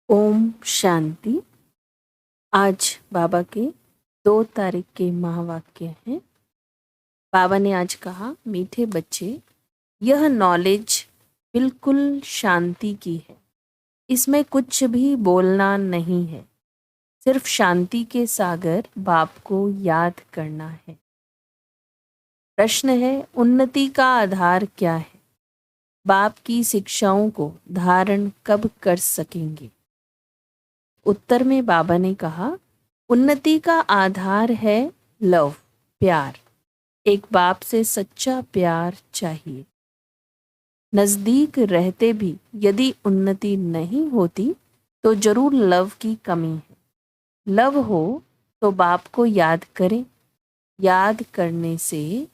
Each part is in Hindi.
ओम शांति। आज बाबा के 2 तारीख के महावाक्य हैं। बाबा ने आज कहा, मीठे बच्चे, यह नॉलेज बिल्कुल शांति की है। इसमें कुछ भी बोलना नहीं है, सिर्फ शांति के सागर बाप को याद करना है। प्रश्न है, उन्नति का आधार क्या है? बाप की शिक्षाओं को धारण कब कर सकेंगे? उत्तर में बाबा ने कहा, उन्नति का आधार है लव, प्यार। एक बाप से सच्चा प्यार चाहिए। नजदीक रहते भी यदि उन्नति नहीं होती तो जरूर लव की कमी है। लव हो तो बाप को याद करें। याद करने से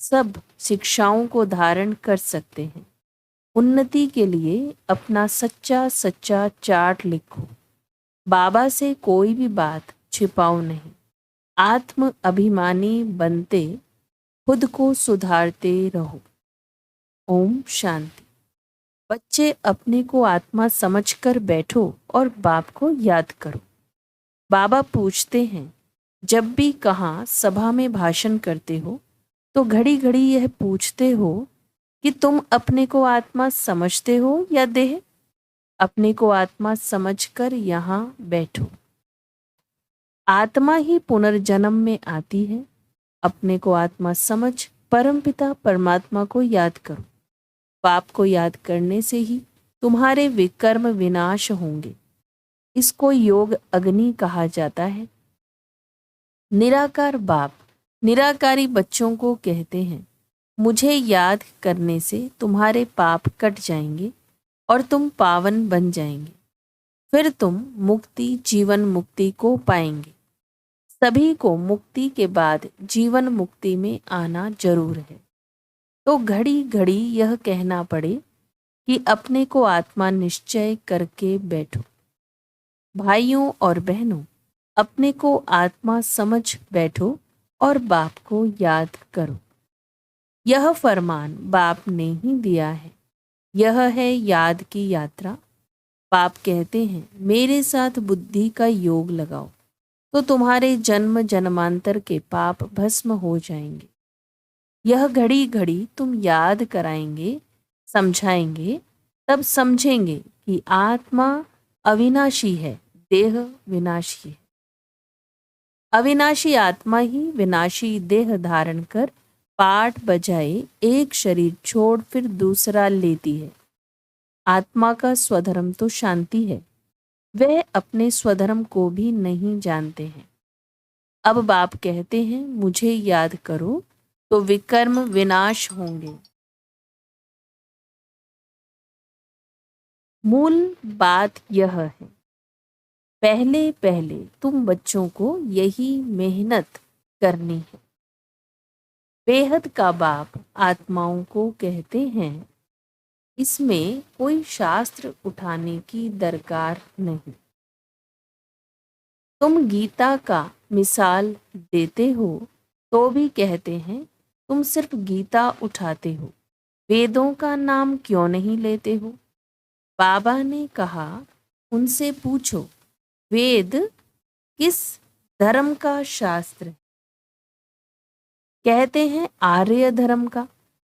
सब शिक्षाओं को धारण कर सकते हैं। उन्नति के लिए अपना सच्चा सच्चा चार्ट लिखो। बाबा से कोई भी बात छिपाओ नहीं। आत्म अभिमानी बनते खुद को सुधारते रहो। ओम शांति। बच्चे, अपने को आत्मा समझकर बैठो और बाप को याद करो। बाबा पूछते हैं, जब भी कहाँ सभा में भाषण करते हो तो घड़ी घड़ी यह पूछते हो कि तुम अपने को आत्मा समझते हो या देह? अपने को आत्मा समझकर यहाँ बैठो। आत्मा ही पुनर्जन्म में आती है। अपने को आत्मा समझ परमपिता परमात्मा को याद करो। बाप को याद करने से ही तुम्हारे विकर्म विनाश होंगे। इसको योग अग्नि कहा जाता है। निराकार बाप निराकारी बच्चों को कहते हैं, मुझे याद करने से तुम्हारे पाप कट जाएंगे और तुम पावन बन जाएंगे। फिर तुम मुक्ति, जीवन मुक्ति को पाएंगे। सभी को मुक्ति के बाद जीवन मुक्ति में आना जरूर है। तो घड़ी घड़ी यह कहना पड़े कि अपने को आत्मा निश्चय करके बैठो। भाइयों और बहनों, अपने को आत्मा समझ बैठो और बाप को याद करो। यह फरमान बाप ने ही दिया है। यह है याद की यात्रा। बाप कहते हैं, मेरे साथ बुद्धि का योग लगाओ तो तुम्हारे जन्म जन्मांतर के पाप भस्म हो जाएंगे। यह घड़ी घड़ी तुम याद कराएंगे, समझाएंगे, तब समझेंगे कि आत्मा अविनाशी है, देह विनाशी है। अविनाशी आत्मा ही विनाशी देह धारण कर पाठ बजाए एक शरीर छोड़ फिर दूसरा लेती है। आत्मा का स्वधर्म तो शांति है। वह अपने स्वधर्म को भी नहीं जानते हैं। अब बाप कहते हैं, मुझे याद करो तो विकर्म विनाश होंगे। मूल बात यह है, पहले पहले तुम बच्चों को यही मेहनत करनी है। बेहद का बाप आत्माओं को कहते हैं, इसमें कोई शास्त्र उठाने की दरकार नहीं। तुम गीता का मिसाल देते हो तो भी कहते हैं, तुम सिर्फ गीता उठाते हो, वेदों का नाम क्यों नहीं लेते हो? बाबा ने कहा, उनसे पूछो, वेद किस धर्म का शास्त्र है? कहते हैं आर्य धर्म का।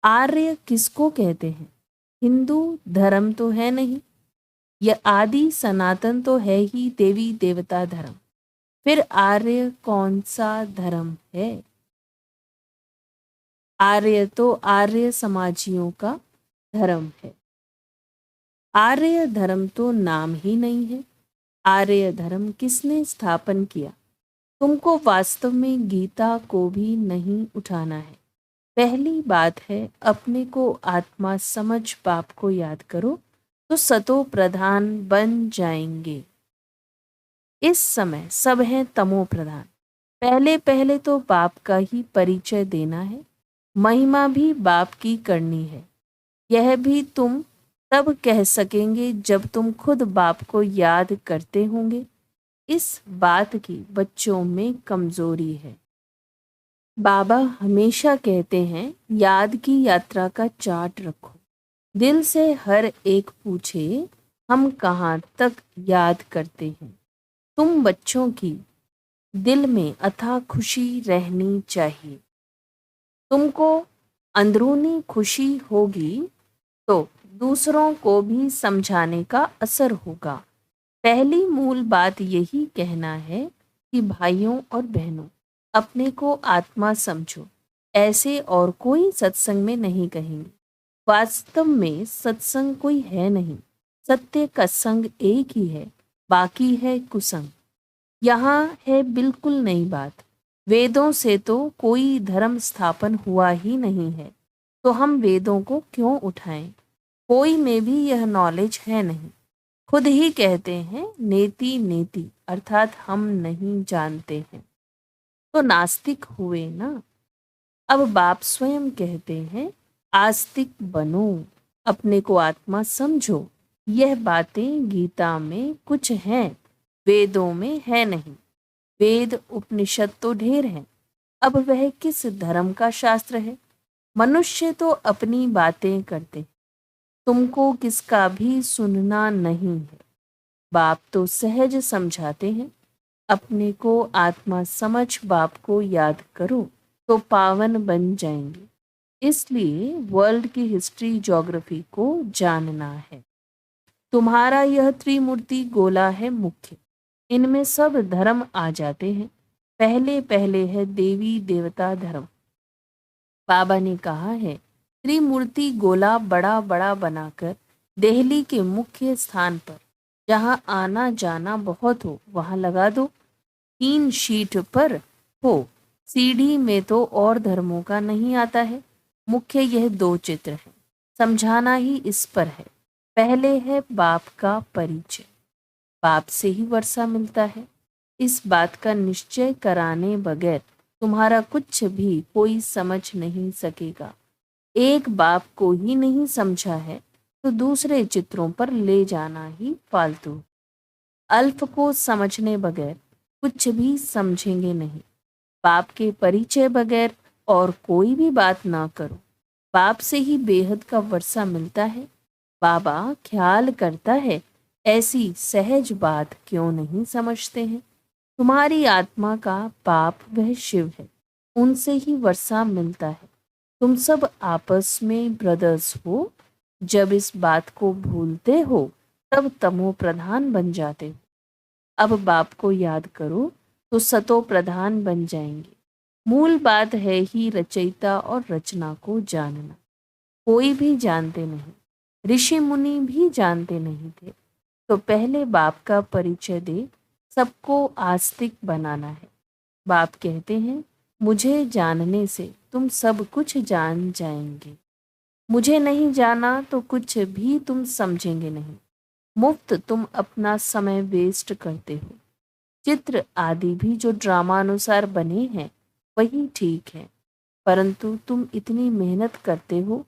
आर्य किसको कहते हैं? हिंदू धर्म तो है नहीं। यह आदि सनातन तो है ही देवी देवता धर्म। फिर आर्य कौन सा धर्म है? आर्य तो आर्य समाजियों का धर्म है। आर्य धर्म तो नाम ही नहीं है। आर्य धर्म किसने स्थापन किया? तुमको वास्तव में गीता को भी नहीं उठाना है। पहली बात है, अपने को आत्मा समझ बाप को याद करो तो सतो प्रधान बन जाएंगे। इस समय सब हैं तमो प्रधान। पहले पहले तो बाप का ही परिचय देना है। महिमा भी बाप की करनी है। यह भी तुम तब कह सकेंगे जब तुम खुद बाप को याद करते होंगे। इस बात की बच्चों में कमजोरी है। बाबा हमेशा कहते हैं, याद की यात्रा का चार्ट रखो। दिल से हर एक पूछे, हम कहाँ तक याद करते हैं। तुम बच्चों की दिल में अथाह खुशी रहनी चाहिए। तुमको अंदरूनी खुशी होगी तो दूसरों को भी समझाने का असर होगा। पहली मूल बात यही कहना है कि भाइयों और बहनों, अपने को आत्मा समझो। ऐसे और कोई सत्संग में नहीं कहेंगे। वास्तव में सत्संग कोई है नहीं। सत्य का संग एक ही है, बाकी है कुसंग। यहाँ है बिल्कुल नई बात। वेदों से तो कोई धर्म स्थापन हुआ ही नहीं है, तो हम वेदों को क्यों उठाएं? कोई में भी यह नॉलेज है नहीं। खुद ही कहते हैं नेति नेति, अर्थात हम नहीं जानते हैं, तो नास्तिक हुए ना। अब बाप स्वयं कहते हैं आस्तिक बनो, अपने को आत्मा समझो। यह बातें गीता में कुछ हैं, वेदों में है नहीं। वेद उपनिषद तो ढेर हैं, अब वह किस धर्म का शास्त्र है? मनुष्य तो अपनी बातें करते हैं, तुमको किसका भी सुनना नहीं है। बाप तो सहज समझाते हैं, अपने को आत्मा समझ बाप को याद करो तो पावन बन जाएंगे। इसलिए वर्ल्ड की हिस्ट्री ज्योग्राफी को जानना है। तुम्हारा यह त्रिमूर्ति गोला है मुख्य, इनमें सब धर्म आ जाते हैं। पहले पहले है देवी देवता धर्म। बाबा ने कहा है त्रिमूर्ति गोला बड़ा बड़ा बनाकर दिल्ली के मुख्य स्थान पर, जहाँ आना जाना बहुत हो, वहां लगा दो। 3 शीट पर हो। सीढ़ी में तो और धर्मों का नहीं आता है। मुख्य यह 2 चित्र हैं, समझाना ही इस पर है। पहले है बाप का परिचय। बाप से ही वर्षा मिलता है। इस बात का निश्चय कराने बगैर तुम्हारा कुछ भी कोई समझ नहीं सकेगा। एक बाप को ही नहीं समझा है तो दूसरे चित्रों पर ले जाना ही फालतू। अल्प को समझने बगैर कुछ भी समझेंगे नहीं। बाप के परिचय बगैर और कोई भी ना ना करो। बाप से ही बेहद का वर्षा मिलता है। बाबा ख्याल करता है ऐसी सहज बात क्यों नहीं समझते हैं। तुम्हारी आत्मा का बाप वह शिव है, उनसे ही वर्षा मिलता है। तुम सब आपस में ब्रदर्स हो। जब इस बात को भूलते हो तब तमो प्रधान बन जाते हो। अब बाप को याद करो तो सतो प्रधान बन जाएंगे। मूल बात है ही रचयिता और रचना को जानना। कोई भी जानते नहीं, ऋषि मुनि भी जानते नहीं थे। तो पहले बाप का परिचय दे सबको आस्तिक बनाना है। बाप कहते हैं मुझे जानने से तुम सब कुछ जान जाएंगे। मुझे नहीं जाना तो कुछ भी तुम समझेंगे नहीं। मुफ्त तुम अपना समय वेस्ट करते हो। चित्र आदि भी जो ड्रामा अनुसार बने हैं वही ठीक है, परंतु तुम इतनी मेहनत करते हो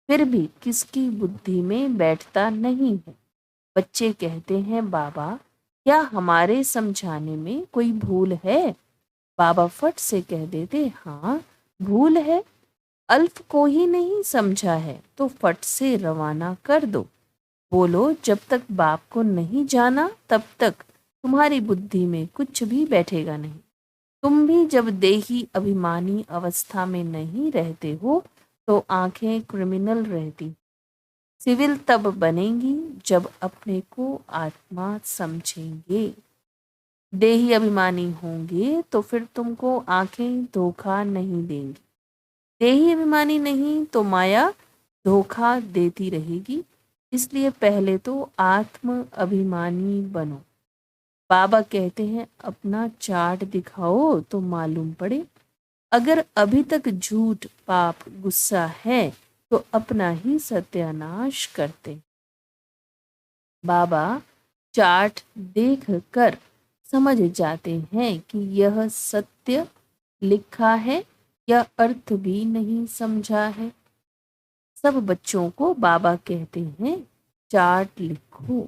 फिर भी किसकी बुद्धि में बैठता नहीं है। बच्चे कहते हैं बाबा क्या हमारे समझाने में कोई भूल है? बाबा फट से कह देते हाँ भूल है। अल्फ को ही नहीं समझा है तो फट से रवाना कर दो। बोलो जब तक बाप को नहीं जाना तब तक तुम्हारी बुद्धि में कुछ भी बैठेगा नहीं। तुम भी जब देही अभिमानी अवस्था में नहीं रहते हो तो आंखें क्रिमिनल रहती। सिविल तब बनेंगी जब अपने को आत्मा समझेंगे। देही अभिमानी होंगे तो फिर तुमको आंखें धोखा नहीं देंगी। देही अभिमानी नहीं तो माया धोखा देती रहेगी। इसलिए पहले तो आत्म अभिमानी बनो। बाबा कहते हैं अपना चार्ट दिखाओ तो मालूम पड़े। अगर अभी तक झूठ पाप गुस्सा है तो अपना ही सत्यानाश करते। बाबा चार्ट देख कर समझ जाते हैं कि यह सत्य लिखा है या अर्थ भी नहीं समझा है। सब बच्चों को बाबा कहते हैं चार्ट लिखो।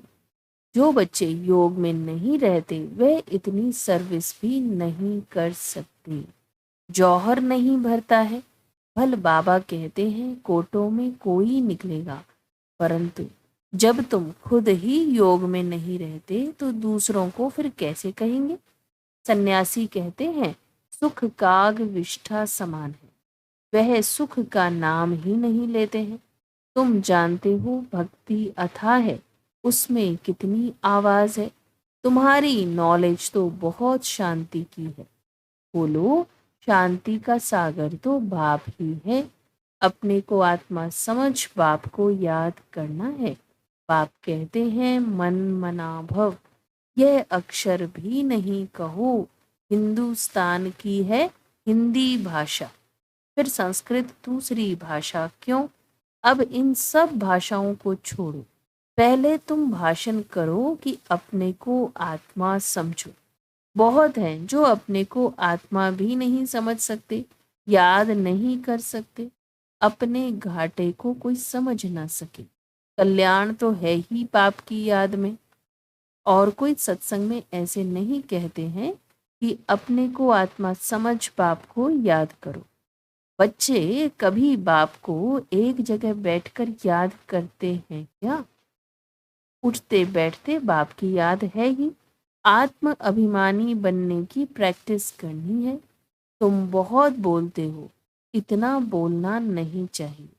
जो बच्चे योग में नहीं रहते वे इतनी सर्विस भी नहीं कर सकते। जौहर नहीं भरता है। भल बाबा कहते हैं कोटों में कोई निकलेगा, परंतु जब तुम खुद ही योग में नहीं रहते तो दूसरों को फिर कैसे कहेंगे? सन्यासी कहते हैं सुख काग विष्ठा समान है, वह सुख का नाम ही नहीं लेते हैं। तुम जानते हो भक्ति अथाह है, उसमें कितनी आवाज है। तुम्हारी नॉलेज तो बहुत शांति की है। बोलो, शांति का सागर तो बाप ही है। अपने को आत्मा समझ बाप को याद करना है। बाप कहते हैं मन मना भव, यह अक्षर भी नहीं कहो, हिंदुस्तान की है हिंदी भाषा। फिर संस्कृत दूसरी भाषा क्यों? अब इन सब भाषाओं को छोड़ो, पहले तुम भाषण करो कि अपने को आत्मा समझो। बहुत हैं जो अपने को आत्मा भी नहीं समझ सकते, याद नहीं कर सकते। अपने घाटे को कोई समझ ना सके। कल्याण तो है ही पाप की याद में। और कोई सत्संग में ऐसे नहीं कहते हैं कि अपने को आत्मा समझ बाप को याद करो। बच्चे कभी बाप को एक जगह बैठकर याद करते हैं क्या? उठते बैठते बाप की याद है ही। आत्म अभिमानी बनने की प्रैक्टिस करनी है। तुम बहुत बोलते हो, इतना बोलना नहीं चाहिए।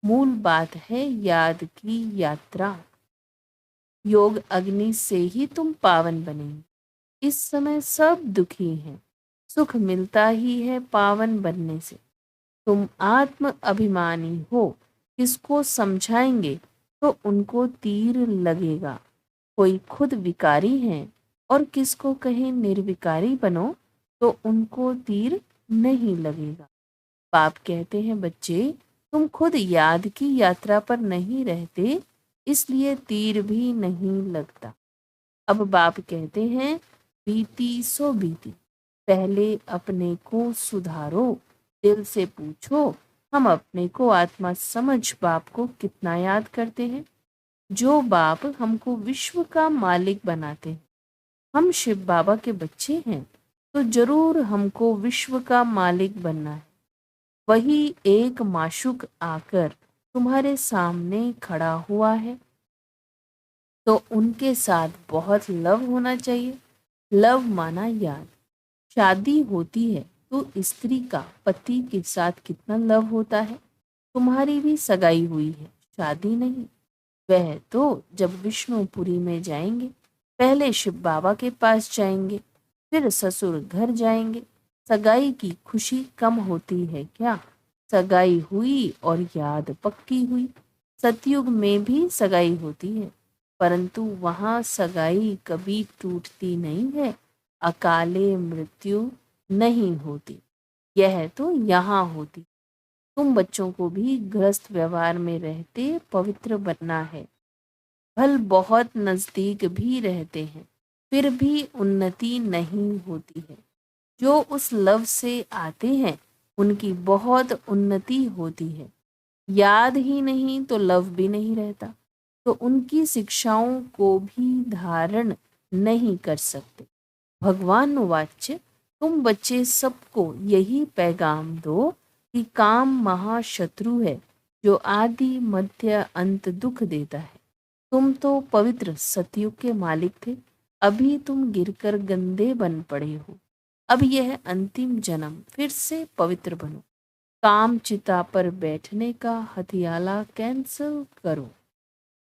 मूल बात है याद की यात्रा। योग अग्नि से ही तुम पावन बनेंगे। इस समय सब दुखी हैं, सुख मिलता ही है पावन बनने से। तुम आत्म अभिमानी हो, किसको समझाएंगे तो उनको तीर लगेगा। कोई खुद विकारी हैं और किसको कहें निर्विकारी बनो तो उनको तीर नहीं लगेगा। बाप कहते हैं बच्चे, तुम खुद याद की यात्रा पर नहीं रहते, इसलिए तीर भी नहीं लगता। अब बाप कहते हैं बीती सो बीती, पहले अपने को सुधारो। दिल से पूछो, हम अपने को आत्मा समझ बाप को कितना याद करते हैं? जो बाप हमको विश्व का मालिक बनाते हैं। हम शिव बाबा के बच्चे हैं तो जरूर हमको विश्व का मालिक बनना है। वही एक माशूक आकर तुम्हारे सामने खड़ा हुआ है तो उनके साथ बहुत लव होना चाहिए। लव माना याद। शादी होती है तो स्त्री का पति के साथ कितना लव होता है। तुम्हारी भी सगाई हुई है, शादी नहीं। वह तो जब विष्णुपुरी में जाएंगे, पहले शिव बाबा के पास जाएंगे, फिर ससुर घर जाएंगे। सगाई की खुशी कम होती है क्या? सगाई हुई और याद पक्की हुई। सतयुग में भी सगाई होती है, परंतु वहां सगाई कभी टूटती नहीं है, अकाले मृत्यु नहीं होती। यह तो यहाँ होती। तुम बच्चों को भी गृहस्थ व्यवहार में रहते पवित्र बनना है। फल बहुत नजदीक भी रहते हैं, फिर भी उन्नति नहीं होती है। जो उस लव से आते हैं उनकी बहुत उन्नति होती है। याद ही नहीं तो लव भी नहीं रहता, तो उनकी शिक्षाओं को भी धारण नहीं कर सकते। भगवान वाच्य, तुम बच्चे सबको यही पैगाम दो कि काम महाशत्रु है जो आदि मध्य अंत दुख देता है। तुम तो पवित्र सतयुग के मालिक थे, अभी तुम गिरकर गंदे बन पड़े हो। अब यह अंतिम जन्म, फिर से पवित्र बनो। काम चिता पर बैठने का हथियाला कैंसल करो।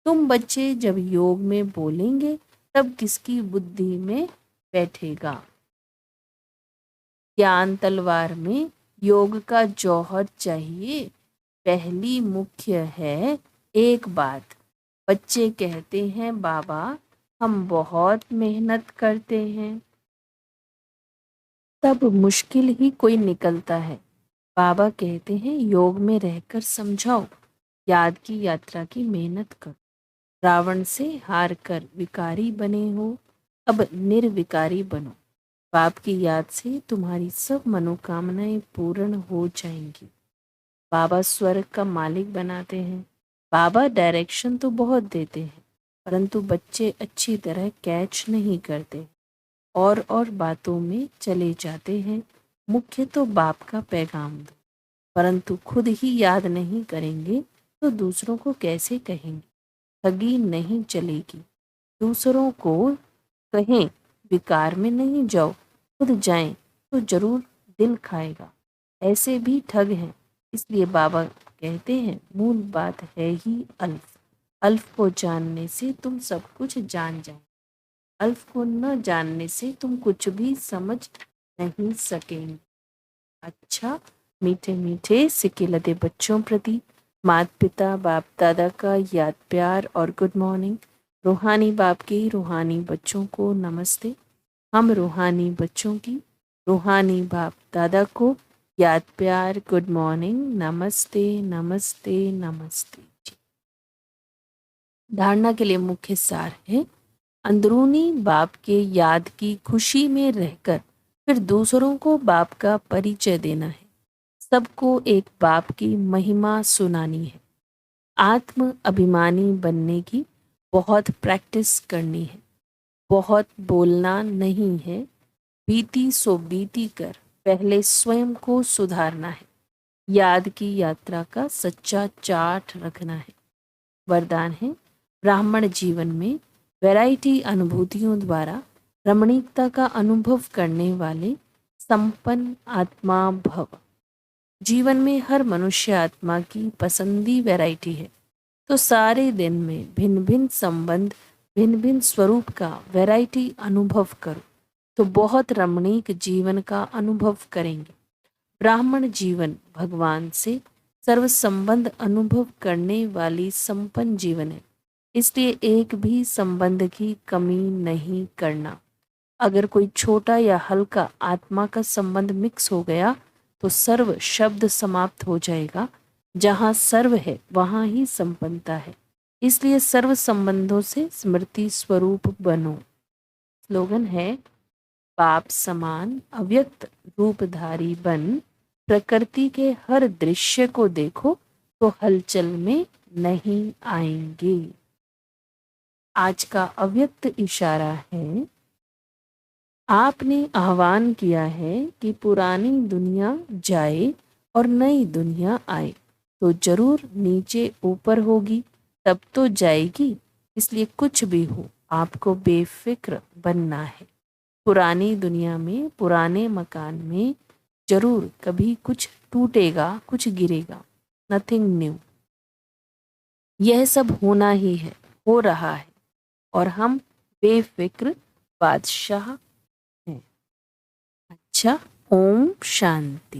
तुम बच्चे जब योग में बोलेंगे तब किसकी बुद्धि में बैठेगा? ज्ञान तलवार में योग का जौहर चाहिए। पहली मुख्य है एक बात। बच्चे कहते हैं बाबा हम बहुत मेहनत करते हैं, तब मुश्किल ही कोई निकलता है। बाबा कहते हैं योग में रहकर समझाओ, याद की यात्रा की मेहनत करो। रावण से हार कर विकारी बने हो, अब निर्विकारी बनो। बाप की याद से तुम्हारी सब मनोकामनाएं पूर्ण हो जाएंगी। बाबा स्वर्ग का मालिक बनाते हैं। बाबा डायरेक्शन तो बहुत देते हैं, परंतु बच्चे अच्छी तरह कैच नहीं करते और बातों में चले जाते हैं। मुख्य तो बाप का पैगाम दो, परंतु खुद ही याद नहीं करेंगे तो दूसरों को कैसे कहेंगे? ठगी नहीं चलेगी। दूसरों को कहें विकार में नहीं जाओ, खुद जाएं तो जरूर दिल खाएगा। ऐसे भी ठग हैं। इसलिए बाबा कहते हैं मूल बात है ही अल्फ। अल्फ को जानने से तुम सब कुछ जान जाए। अल्फ को न जानने से तुम कुछ भी समझ नहीं सकेंगे। अच्छा, मीठे मीठे सिक्के लदे बच्चों प्रति माता पिता बाप दादा का याद प्यार और गुड मॉर्निंग। रूहानी बाप के रूहानी बच्चों को नमस्ते। हम रूहानी बच्चों की रूहानी बाप दादा को याद प्यार गुड मॉर्निंग, नमस्ते नमस्ते नमस्ते। धारणा के लिए मुख्य सार है, अंदरूनी बाप के याद की खुशी में रहकर फिर दूसरों को बाप का परिचय देना है। सबको एक बाप की महिमा सुनानी है। आत्म अभिमानी बनने की बहुत प्रैक्टिस करनी है। बहुत बोलना नहीं है। बीती सो बीती कर पहले स्वयं को सुधारना है। याद की यात्रा का सच्चा चार्ट रखना है। वरदान है, ब्राह्मण जीवन में वैरायटी अनुभूतियों द्वारा रमणीकता का अनुभव करने वाले संपन्न आत्मा भव। जीवन में हर मनुष्य आत्मा की पसंदी वैरायटी है, तो सारे दिन में भिन्न भिन्न संबंध भिन्न भिन्न स्वरूप का वैरायटी अनुभव करो तो बहुत रमणीक जीवन का अनुभव करेंगे। ब्राह्मण जीवन भगवान से सर्व संबंध अनुभव करने वाली संपन्न जीवन है। इसलिए एक भी संबंध की कमी नहीं करना। अगर कोई छोटा या हल्का आत्मा का संबंध मिक्स हो गया तो सर्व शब्द समाप्त हो जाएगा। जहाँ सर्व है वहाँ ही संपन्नता है। इसलिए सर्व संबंधों से स्मृति स्वरूप बनो। स्लोगन है, बाप समान अव्यक्त रूपधारी बन प्रकृति के हर दृश्य को देखो तो हलचल में नहीं आएंगे। आज का अव्यक्त इशारा है, आपने आह्वान किया है कि पुरानी दुनिया जाए और नई दुनिया आए, तो जरूर नीचे ऊपर होगी तब तो जाएगी। इसलिए कुछ भी हो आपको बेफिक्र बनना है। पुरानी दुनिया में पुराने मकान में जरूर कभी कुछ टूटेगा, कुछ गिरेगा। Nothing new. यह सब होना ही है, हो रहा है और हम बेफिक्र बादशाह हैं। अच्छा, ओम शांति।